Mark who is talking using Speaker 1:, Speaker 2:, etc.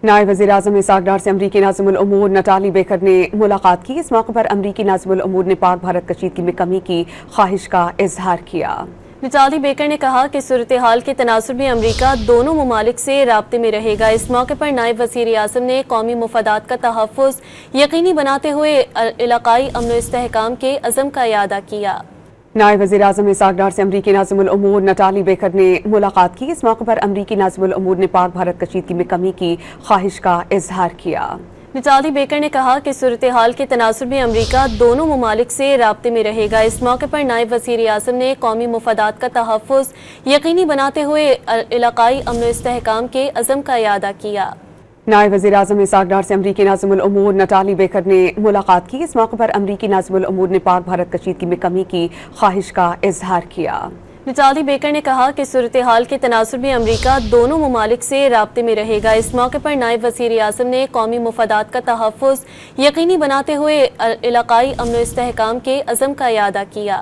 Speaker 1: نائب وزیر اعظم اسحاق ڈار سے امریکی ناظم الامور نٹالی بیکر نے ملاقات کی۔ اس موقع پر امریکی ناظم الامور نے پاک بھارت کشیدگی میں کمی کی خواہش کا اظہار کیا۔
Speaker 2: نٹالی بیکر نے کہا کہ صورتحال کے تناظر میں امریکہ دونوں ممالک سے رابطے میں رہے گا۔ اس موقع پر نائب وزیر اعظم نے قومی مفادات کا تحفظ یقینی بناتے ہوئے علاقائی امن و استحکام کے عزم کا اعادہ کیا۔
Speaker 1: نائب وزیر اعظم اسحاق ڈار سے امریکی ناظم الامور نٹالی بیکر نے ملاقات کی۔ اس موقع پر امریکی ناظم الامور نے پاک بھارت کشیدگی میں کمی کی خواہش کا اظہار کیا۔
Speaker 2: نٹالی بیکر نے کہا کہ صورتحال کے تناظر میں امریکہ دونوں ممالک سے رابطے میں رہے گا۔ اس موقع پر نائب وزیر اعظم نے قومی مفادات کا تحفظ یقینی بناتے ہوئے علاقائی امن و استحکام کے عزم کا اعادہ کیا۔
Speaker 1: نائب وزیر اعظم اسحاق ڈار سے امریکی ناظم الامور نٹالی بیکر نے ملاقات کی۔ اس موقع پر امریکی ناظم الامور نے پاک بھارت کشیدگی میں کمی کی خواہش کا اظہار کیا۔
Speaker 2: نٹالی بیکر نے کہا کہ صورتحال کے تناظر میں امریکہ دونوں ممالک سے رابطے میں رہے گا۔ اس موقع پر نائب وزیر اعظم نے قومی مفادات کا تحفظ یقینی بناتے ہوئے علاقائی امن و استحکام کے عزم کا اعادہ کیا۔